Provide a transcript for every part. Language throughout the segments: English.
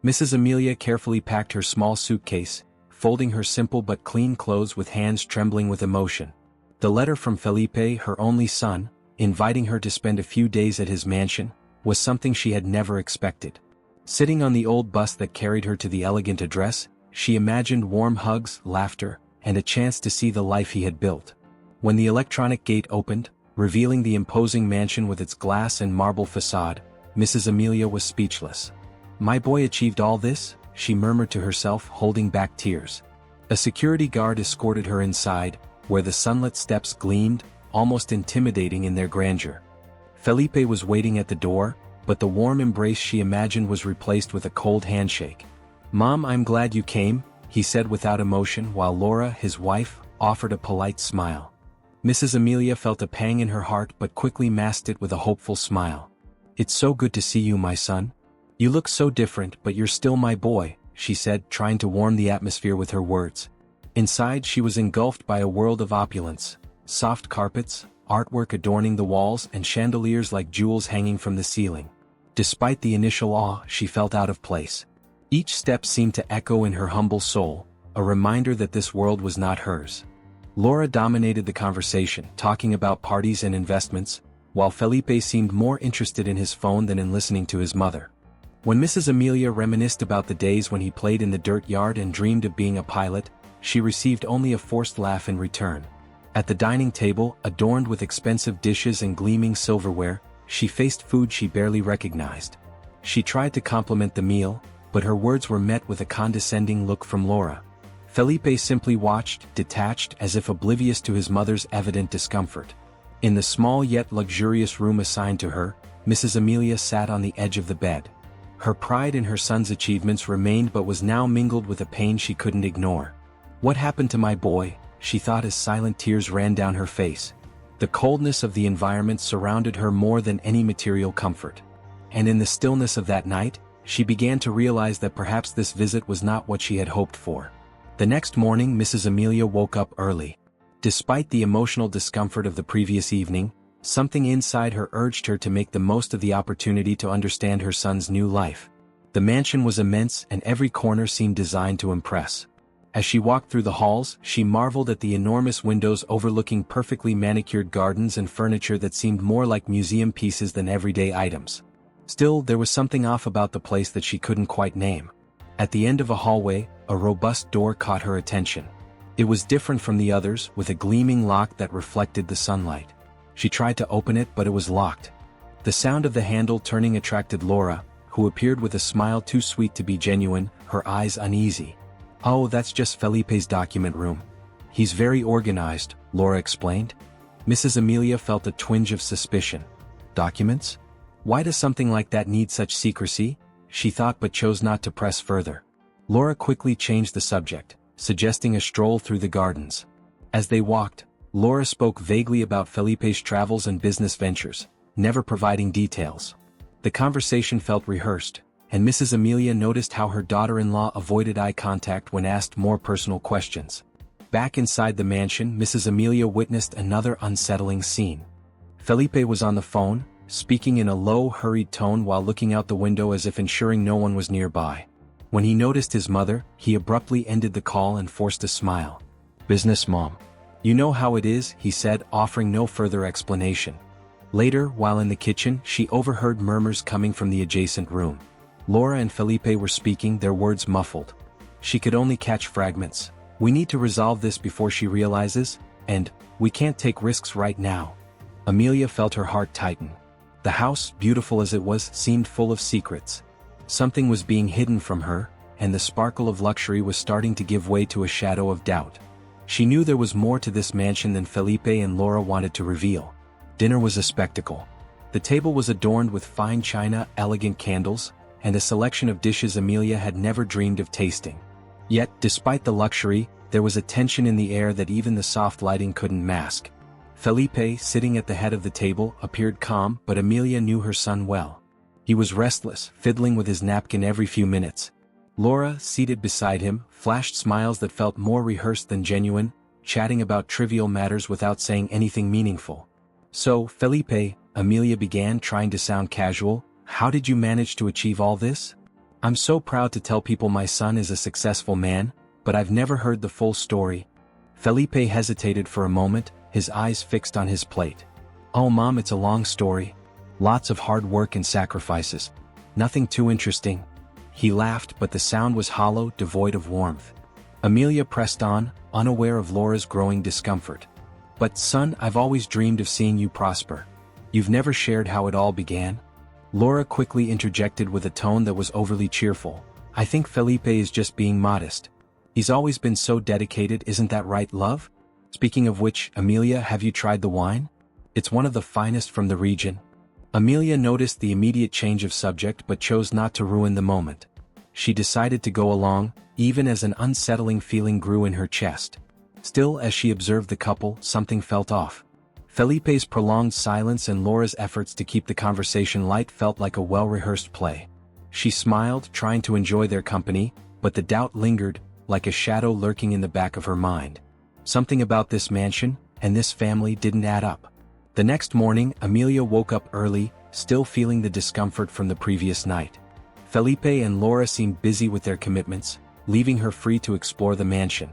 Mrs. Amelia carefully packed her small suitcase, folding her simple but clean clothes with hands trembling with emotion. The letter from Felipe, her only son, inviting her to spend a few days at his mansion, was something she had never expected. Sitting on the old bus that carried her to the elegant address, she imagined warm hugs, laughter, and a chance to see the life he had built. When the electronic gate opened, revealing the imposing mansion with its glass and marble facade, Mrs. Amelia was speechless. "My boy achieved all this?" she murmured to herself, holding back tears. A security guard escorted her inside, where the sunlit steps gleamed, almost intimidating in their grandeur. Felipe was waiting at the door, but the warm embrace she imagined was replaced with a cold handshake. "Mom, I'm glad you came," he said without emotion, while Laura, his wife, offered a polite smile. Mrs. Amelia felt a pang in her heart but quickly masked it with a hopeful smile. "It's so good to see you, my son. You look so different, but you're still my boy," she said, trying to warm the atmosphere with her words. Inside she was engulfed by a world of opulence: soft carpets, artwork adorning the walls, and chandeliers like jewels hanging from the ceiling. Despite the initial awe, she felt out of place. Each step seemed to echo in her humble soul, a reminder that this world was not hers. Laura dominated the conversation, talking about parties and investments, while Felipe seemed more interested in his phone than in listening to his mother. When Mrs. Amelia reminisced about the days when he played in the dirt yard and dreamed of being a pilot, she received only a forced laugh in return. At the dining table, adorned with expensive dishes and gleaming silverware, she faced food she barely recognized. She tried to compliment the meal, but her words were met with a condescending look from Laura. Felipe simply watched, detached, as if oblivious to his mother's evident discomfort. In the small yet luxurious room assigned to her, Mrs. Amelia sat on the edge of the bed. Her pride in her son's achievements remained but was now mingled with a pain she couldn't ignore. "What happened to my boy?" she thought as silent tears ran down her face. The coldness of the environment surrounded her more than any material comfort. And in the stillness of that night, she began to realize that perhaps this visit was not what she had hoped for. The next morning Mrs. Amelia woke up early. Despite the emotional discomfort of the previous evening, something inside her urged her to make the most of the opportunity to understand her son's new life. The mansion was immense and every corner seemed designed to impress. As she walked through the halls, she marveled at the enormous windows overlooking perfectly manicured gardens and furniture that seemed more like museum pieces than everyday items. Still, there was something off about the place that she couldn't quite name. At the end of a hallway, a robust door caught her attention. It was different from the others, with a gleaming lock that reflected the sunlight. She tried to open it, but it was locked. The sound of the handle turning attracted Laura, who appeared with a smile too sweet to be genuine, her eyes uneasy. "Oh, that's just Felipe's document room. He's very organized," Laura explained. Mrs. Amelia felt a twinge of suspicion. "Documents? Why does something like that need such secrecy?" she thought, but chose not to press further. Laura quickly changed the subject, suggesting a stroll through the gardens. As they walked, Laura spoke vaguely about Felipe's travels and business ventures, never providing details. The conversation felt rehearsed, and Mrs. Amelia noticed how her daughter-in-law avoided eye contact when asked more personal questions. Back inside the mansion, Mrs. Amelia witnessed another unsettling scene. Felipe was on the phone, speaking in a low, hurried tone while looking out the window as if ensuring no one was nearby. When he noticed his mother, he abruptly ended the call and forced a smile. "Business, Mom. You know how it is," he said, offering no further explanation. Later, while in the kitchen, she overheard murmurs coming from the adjacent room. Laura and Felipe were speaking, their words muffled. She could only catch fragments. "We need to resolve this before she realizes, and we can't take risks right now." Amelia felt her heart tighten. The house, beautiful as it was, seemed full of secrets. Something was being hidden from her, and the sparkle of luxury was starting to give way to a shadow of doubt. She knew there was more to this mansion than Felipe and Laura wanted to reveal. Dinner was a spectacle. The table was adorned with fine china, elegant candles, and a selection of dishes Amelia had never dreamed of tasting. Yet, despite the luxury, there was a tension in the air that even the soft lighting couldn't mask. Felipe, sitting at the head of the table, appeared calm, but Amelia knew her son well. He was restless, fiddling with his napkin every few minutes. Laura, seated beside him, flashed smiles that felt more rehearsed than genuine, chatting about trivial matters without saying anything meaningful. "So, Felipe," Amelia began, trying to sound casual, "how did you manage to achieve all this?" I'm so proud to tell people my son is a successful man, but I've never heard the full story." Felipe hesitated for a moment, his eyes fixed on his plate. "Oh Mom, it's a long story. Lots of hard work and sacrifices. Nothing too interesting." He laughed, but the sound was hollow, devoid of warmth. Amelia pressed on, unaware of Laura's growing discomfort. "But son, I've always dreamed of seeing you prosper. You've never shared how it all began?" Laura quickly interjected with a tone that was overly cheerful. "I think Felipe is just being modest. He's always been so dedicated, isn't that right, love? Speaking of which, Amelia, have you tried the wine? It's one of the finest from the region." Amelia noticed the immediate change of subject but chose not to ruin the moment. She decided to go along, even as an unsettling feeling grew in her chest. Still, as she observed the couple, something felt off. Felipe's prolonged silence and Laura's efforts to keep the conversation light felt like a well-rehearsed play. She smiled, trying to enjoy their company, but the doubt lingered, like a shadow lurking in the back of her mind. Something about this mansion, and this family didn't add up. The next morning, Amelia woke up early, still feeling the discomfort from the previous night. Felipe and Laura seemed busy with their commitments, leaving her free to explore the mansion.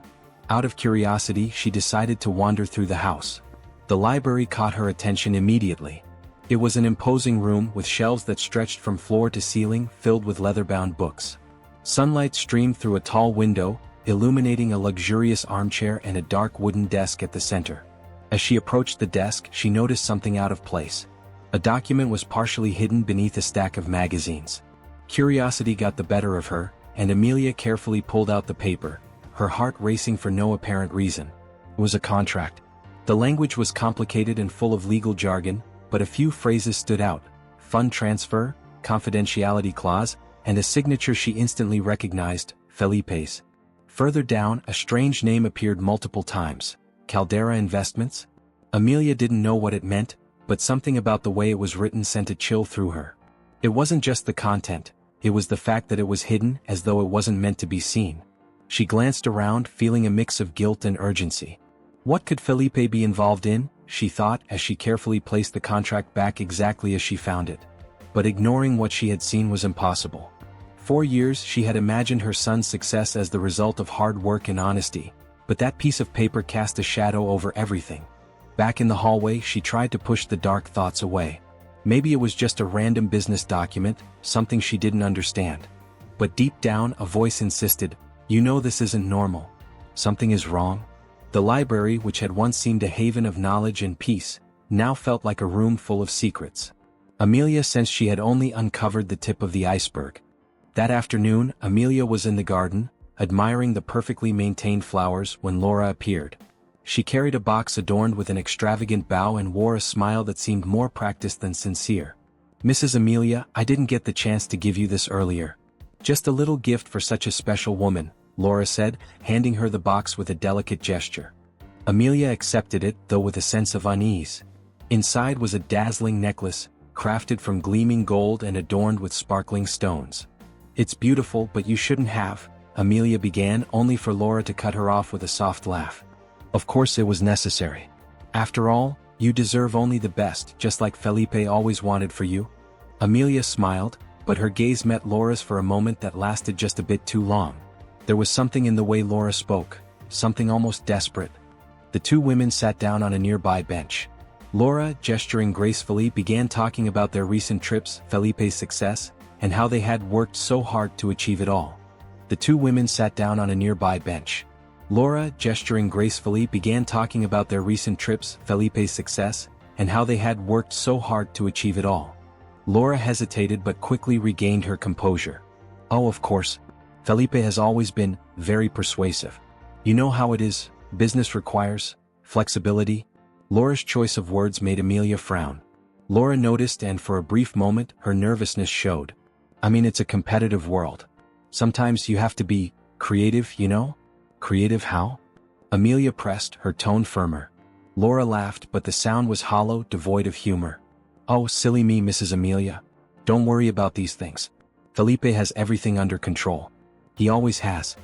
Out of curiosity, she decided to wander through the house. The library caught her attention immediately. It was an imposing room with shelves that stretched from floor to ceiling, filled with leather-bound books. Sunlight streamed through a tall window, illuminating a luxurious armchair and a dark wooden desk at the center. As she approached the desk, she noticed something out of place. A document was partially hidden beneath a stack of magazines. Curiosity got the better of her, and Amelia carefully pulled out the paper, her heart racing for no apparent reason. It was a contract. The language was complicated and full of legal jargon, but a few phrases stood out: fund transfer, confidentiality clause, and a signature she instantly recognized, Felipe's. Further down, a strange name appeared multiple times: Caldera Investments? Amelia didn't know what it meant, but something about the way it was written sent a chill through her. It wasn't just the content, it was the fact that it was hidden, as though it wasn't meant to be seen. She glanced around, feeling a mix of guilt and urgency. What could Felipe be involved in, she thought, as she carefully placed the contract back exactly as she found it. But ignoring what she had seen was impossible. For years she had imagined her son's success as the result of hard work and honesty, but that piece of paper cast a shadow over everything. Back in the hallway, she tried to push the dark thoughts away. Maybe it was just a random business document, something she didn't understand. But deep down, a voice insisted, "You know this isn't normal. Something is wrong." The library, which had once seemed a haven of knowledge and peace, now felt like a room full of secrets. Amelia sensed she had only uncovered the tip of the iceberg. That afternoon, Amelia was in the garden, admiring the perfectly maintained flowers, when Laura appeared. She carried a box adorned with an extravagant bow and wore a smile that seemed more practiced than sincere. "Mrs. Amelia, I didn't get the chance to give you this earlier. Just a little gift for such a special woman," Laura said, handing her the box with a delicate gesture. Amelia accepted it, though with a sense of unease. Inside was a dazzling necklace, crafted from gleaming gold and adorned with sparkling stones. "It's beautiful, but you shouldn't have," Amelia began, only for Laura to cut her off with a soft laugh. "Of course it was necessary. After all, you deserve only the best, just like Felipe always wanted for you." Amelia smiled, but her gaze met Laura's for a moment that lasted just a bit too long. There was something in the way Laura spoke, something almost desperate. The two women sat down on a nearby bench. Laura, gesturing gracefully, began talking about their recent trips, Felipe's success, and how they had worked so hard to achieve it all. The two women sat down on a nearby bench. Laura, gesturing gracefully, began talking about their recent trips, Felipe's success, and how they had worked so hard to achieve it all. Laura hesitated but quickly regained her composure. "Oh, of course. Felipe has always been very persuasive. You know how it is, business requires flexibility." Laura's choice of words made Amelia frown. Laura noticed, and for a brief moment, her nervousness showed. "I mean, it's a competitive world. Sometimes you have to be creative, you know?" "Creative how?" Amelia pressed, her tone firmer. Laura laughed, but the sound was hollow, devoid of humor. "Oh, silly me, Mrs. Amelia. Don't worry about these things. Felipe has everything under control. He always has."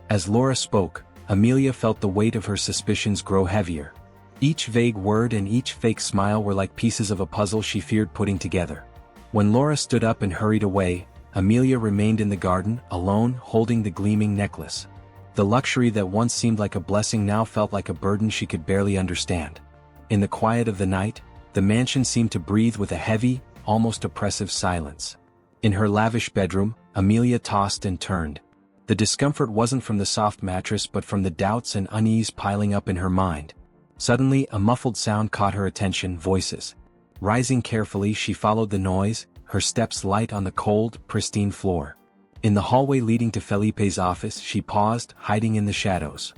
As Laura spoke, Amelia felt the weight of her suspicions grow heavier. Each vague word and each fake smile were like pieces of a puzzle she feared putting together. When Laura stood up and hurried away, Amelia remained in the garden, alone, holding the gleaming necklace. The luxury that once seemed like a blessing now felt like a burden she could barely understand. In the quiet of the night, the mansion seemed to breathe with a heavy, almost oppressive silence. In her lavish bedroom, Amelia tossed and turned. The discomfort wasn't from the soft mattress but from the doubts and unease piling up in her mind. Suddenly, a muffled sound caught her attention: voices. Rising carefully, she followed the noise, her steps light on the cold, pristine floor. In the hallway leading to Felipe's office, she paused, hiding in the shadows.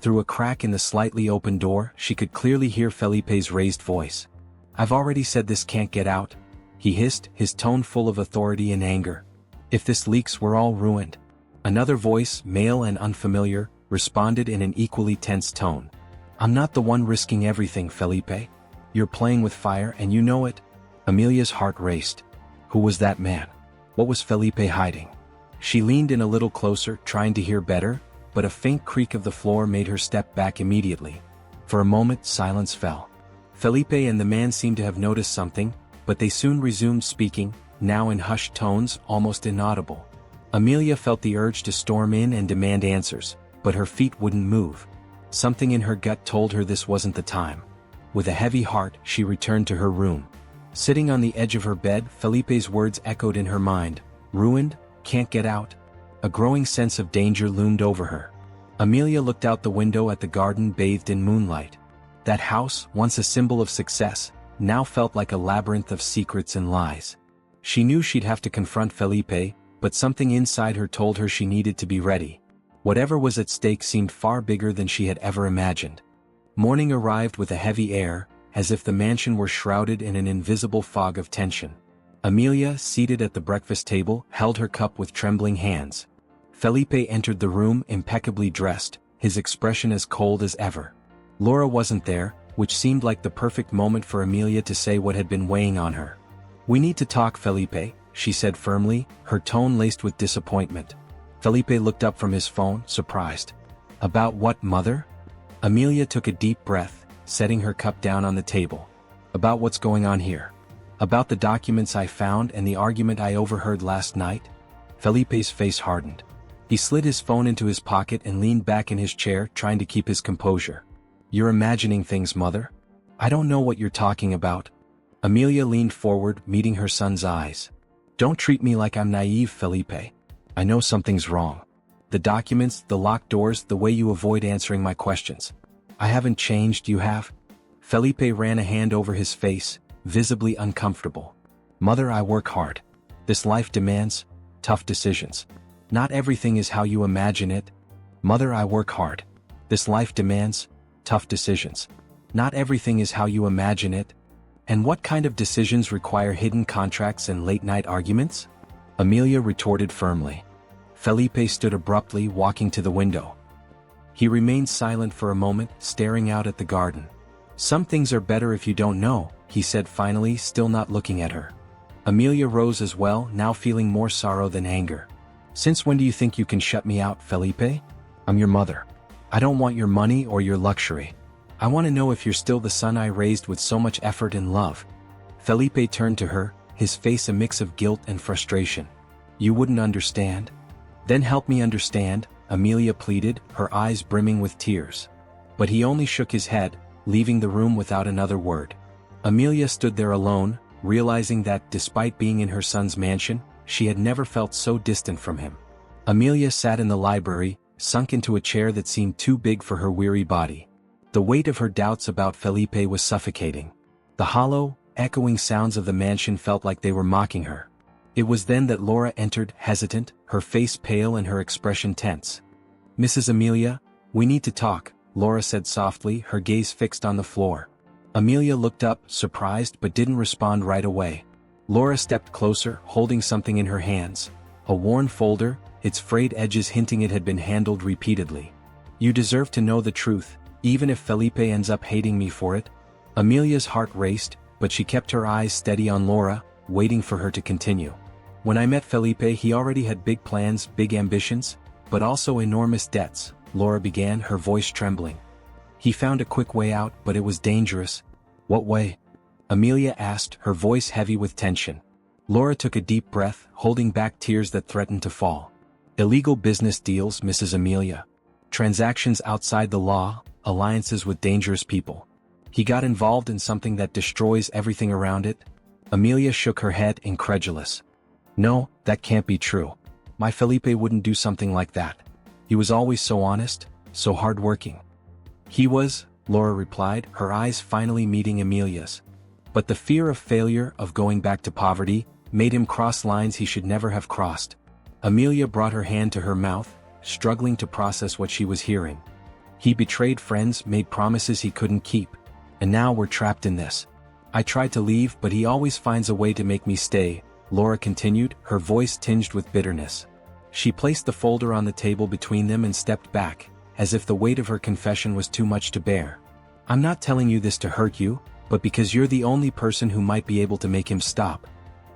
Through a crack in the slightly open door, she could clearly hear Felipe's raised voice. "I've already said this can't get out," he hissed, his tone full of authority and anger. "If this leaks, we're all ruined." Another voice, male and unfamiliar, responded in an equally tense tone. "I'm not the one risking everything, Felipe. You're playing with fire and you know it." Amelia's heart raced. Who was that man? What was Felipe hiding? She leaned in a little closer, trying to hear better, but a faint creak of the floor made her step back immediately. For a moment, silence fell. Felipe and the man seemed to have noticed something, but they soon resumed speaking, now in hushed tones, almost inaudible. Amelia felt the urge to storm in and demand answers, but her feet wouldn't move. Something in her gut told her this wasn't the time. With a heavy heart, she returned to her room. Sitting on the edge of her bed, Felipe's words echoed in her mind. "Ruined? Can't get out?" A growing sense of danger loomed over her. Amelia looked out the window at the garden bathed in moonlight. That house, once a symbol of success, now felt like a labyrinth of secrets and lies. She knew she'd have to confront Felipe, but something inside her told her she needed to be ready. Whatever was at stake seemed far bigger than she had ever imagined. Morning arrived with a heavy air, as if the mansion were shrouded in an invisible fog of tension. Amelia, seated at the breakfast table, held her cup with trembling hands. Felipe entered the room, impeccably dressed, his expression as cold as ever. Laura wasn't there, which seemed like the perfect moment for Amelia to say what had been weighing on her. "We need to talk, Felipe," she said firmly, her tone laced with disappointment. Felipe looked up from his phone, surprised. "About what, mother?" Amelia took a deep breath, setting her cup down on the table. "About what's going on here. About the documents I found and the argument I overheard last night." Felipe's face hardened. He slid his phone into his pocket and leaned back in his chair, trying to keep his composure. "You're imagining things, mother. I don't know what you're talking about." Amelia leaned forward, meeting her son's eyes. "Don't treat me like I'm naive, Felipe. I know something's wrong. The documents, the locked doors, the way you avoid answering my questions. I haven't changed, you have?" Felipe ran a hand over his face, visibly uncomfortable. "Mother, I work hard. This life demands tough decisions. Not everything is how you imagine it." "Mother, I work hard. This life demands tough decisions. Not everything is how you imagine it." "And what kind of decisions require hidden contracts and late-night arguments?" Amelia retorted firmly. Felipe stood abruptly, walking to the window. He remained silent for a moment, staring out at the garden. "Some things are better if you don't know," he said finally, still not looking at her. Amelia rose as well, now feeling more sorrow than anger. "Since when do you think you can shut me out, Felipe? I'm your mother. I don't want your money or your luxury. I want to know if you're still the son I raised with so much effort and love." Felipe turned to her, his face a mix of guilt and frustration. "You wouldn't understand?" "Then help me understand," Amelia pleaded, her eyes brimming with tears. But he only shook his head, leaving the room without another word. Amelia stood there alone, realizing that, despite being in her son's mansion, she had never felt so distant from him. Amelia sat in the library, sunk into a chair that seemed too big for her weary body. The weight of her doubts about Felipe was suffocating. The hollow, echoing sounds of the mansion felt like they were mocking her. It was then that Laura entered, hesitant, her face pale and her expression tense. "Mrs. Amelia, we need to talk," Laura said softly, her gaze fixed on the floor. Amelia looked up, surprised, but didn't respond right away. Laura stepped closer, holding something in her hands. A worn folder, its frayed edges hinting it had been handled repeatedly. "You deserve to know the truth, even if Felipe ends up hating me for it." Amelia's heart raced, but she kept her eyes steady on Laura, waiting for her to continue. "When I met Felipe, he already had big plans, big ambitions, but also enormous debts," Laura began, her voice trembling. "He found a quick way out, but it was dangerous." "What way?" Amelia asked, her voice heavy with tension. Laura took a deep breath, holding back tears that threatened to fall. Illegal business deals, Mrs. Amelia. Transactions outside the law, alliances with dangerous people. He got involved in something that destroys everything around it? Amelia shook her head, incredulous. No, that can't be true. My Felipe wouldn't do something like that. He was always so honest, so hardworking. He was, Laura replied, her eyes finally meeting Amelia's. But the fear of failure, of going back to poverty, made him cross lines he should never have crossed. Amelia brought her hand to her mouth, struggling to process what she was hearing. He betrayed friends, made promises he couldn't keep. And now we're trapped in this. I tried to leave, but he always finds a way to make me stay, Laura continued, her voice tinged with bitterness. She placed the folder on the table between them and stepped back, as if the weight of her confession was too much to bear. I'm not telling you this to hurt you, but because you're the only person who might be able to make him stop.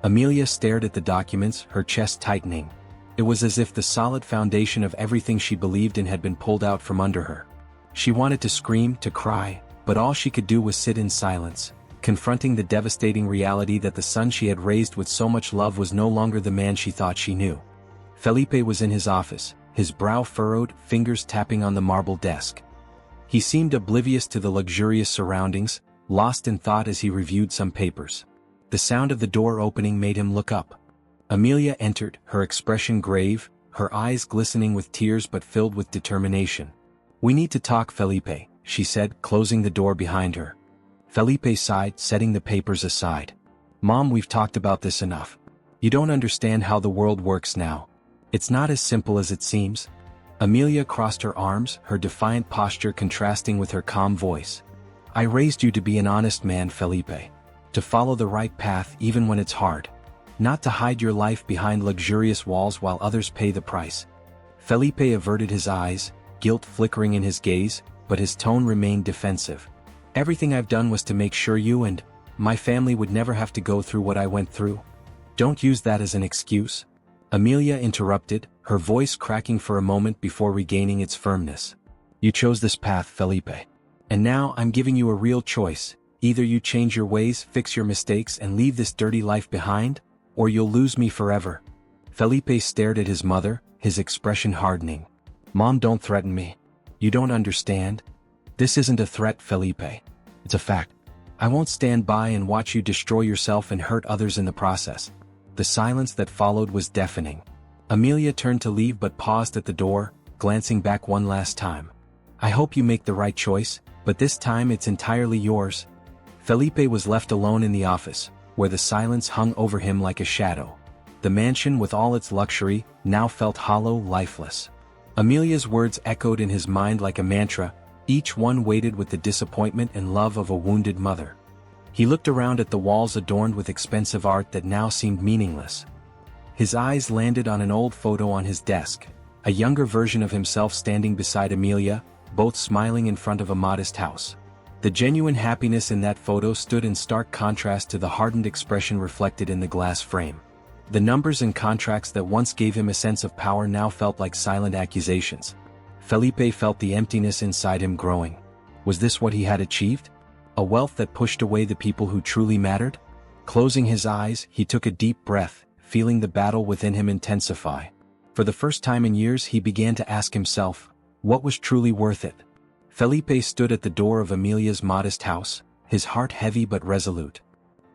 Amelia stared at the documents, her chest tightening. It was as if the solid foundation of everything she believed in had been pulled out from under her. She wanted to scream, to cry, but all she could do was sit in silence, confronting the devastating reality that the son she had raised with so much love was no longer the man she thought she knew. Felipe was in his office, his brow furrowed, fingers tapping on the marble desk. He seemed oblivious to the luxurious surroundings, lost in thought as he reviewed some papers. The sound of the door opening made him look up. Amelia entered, her expression grave, her eyes glistening with tears but filled with determination. We need to talk, Felipe, she said, closing the door behind her. Felipe sighed, setting the papers aside. Mom, we've talked about this enough. You don't understand how the world works now. It's not as simple as it seems. Amelia crossed her arms, her defiant posture contrasting with her calm voice. I raised you to be an honest man, Felipe. To follow the right path even when it's hard. Not to hide your life behind luxurious walls while others pay the price. Felipe averted his eyes, guilt flickering in his gaze, but his tone remained defensive. Everything I've done was to make sure you and my family would never have to go through what I went through. Don't use that as an excuse. Amelia interrupted, her voice cracking for a moment before regaining its firmness. You chose this path, Felipe. And now I'm giving you a real choice. Either you change your ways, fix your mistakes, and leave this dirty life behind, or you'll lose me forever. Felipe stared at his mother, his expression hardening. Mom, don't threaten me. You don't understand. This isn't a threat, Felipe. It's a fact. I won't stand by and watch you destroy yourself and hurt others in the process. The silence that followed was deafening. Amelia turned to leave but paused at the door, glancing back one last time. I hope you make the right choice, but this time it's entirely yours. Felipe was left alone in the office, where the silence hung over him like a shadow. The mansion with all its luxury now felt hollow, lifeless. Amelia's words echoed in his mind like a mantra, each one weighted with the disappointment and love of a wounded mother. He looked around at the walls adorned with expensive art that now seemed meaningless. His eyes landed on an old photo on his desk, a younger version of himself standing beside Amelia, both smiling in front of a modest house. The genuine happiness in that photo stood in stark contrast to the hardened expression reflected in the glass frame. The numbers and contracts that once gave him a sense of power now felt like silent accusations. Felipe felt the emptiness inside him growing. Was this what he had achieved? A wealth that pushed away the people who truly mattered? Closing his eyes, he took a deep breath, feeling the battle within him intensify. For the first time in years he began to ask himself, what was truly worth it? Felipe stood at the door of Amelia's modest house, his heart heavy but resolute.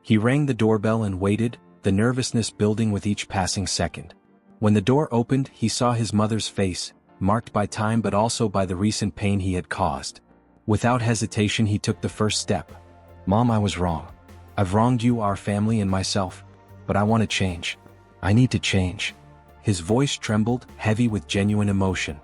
He rang the doorbell and waited, the nervousness building with each passing second. When the door opened, he saw his mother's face, marked by time but also by the recent pain he had caused. Without hesitation he took the first step. Mom, I was wrong. I've wronged you, our family, and myself. But I want to change. I need to change. His voice trembled, heavy with genuine emotion.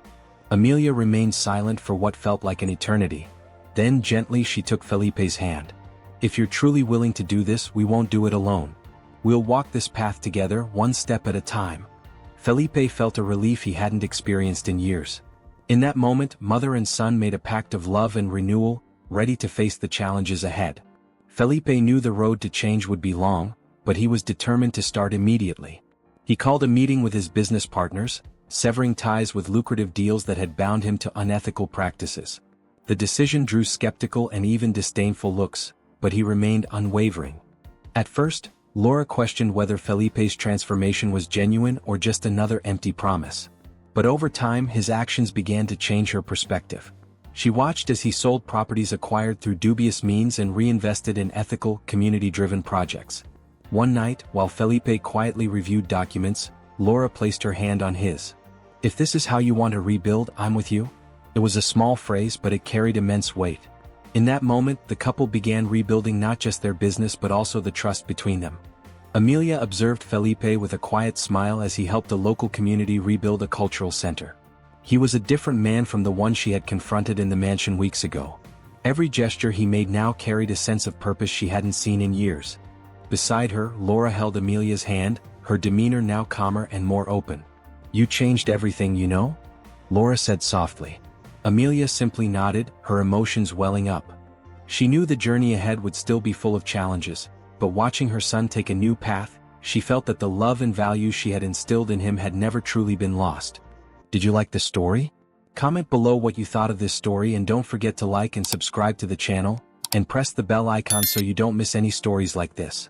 Amelia remained silent for what felt like an eternity. Then gently she took Felipe's hand. If you're truly willing to do this, we won't do it alone. We'll walk this path together, one step at a time. Felipe felt a relief he hadn't experienced in years. In that moment, mother and son made a pact of love and renewal, ready to face the challenges ahead. Felipe knew the road to change would be long, but he was determined to start immediately. He called a meeting with his business partners, severing ties with lucrative deals that had bound him to unethical practices. The decision drew skeptical and even disdainful looks, but he remained unwavering. At first, Laura questioned whether Felipe's transformation was genuine or just another empty promise. But over time his actions began to change her perspective. She watched as he sold properties acquired through dubious means and reinvested in ethical, community-driven projects. One night, while Felipe quietly reviewed documents, Laura placed her hand on his. "If this is how you want to rebuild, I'm with you." It was a small phrase, but it carried immense weight. In that moment, the couple began rebuilding not just their business but also the trust between them. Amelia observed Felipe with a quiet smile as he helped a local community rebuild a cultural center. He was a different man from the one she had confronted in the mansion weeks ago. Every gesture he made now carried a sense of purpose she hadn't seen in years. Beside her, Laura held Amelia's hand, her demeanor now calmer and more open. "You changed everything, you know?" Laura said softly. Amelia simply nodded, her emotions welling up. She knew the journey ahead would still be full of challenges, but watching her son take a new path, she felt that the love and values she had instilled in him had never truly been lost. Did you like the story? Comment below what you thought of this story, and don't forget to like and subscribe to the channel, and press the bell icon so you don't miss any stories like this.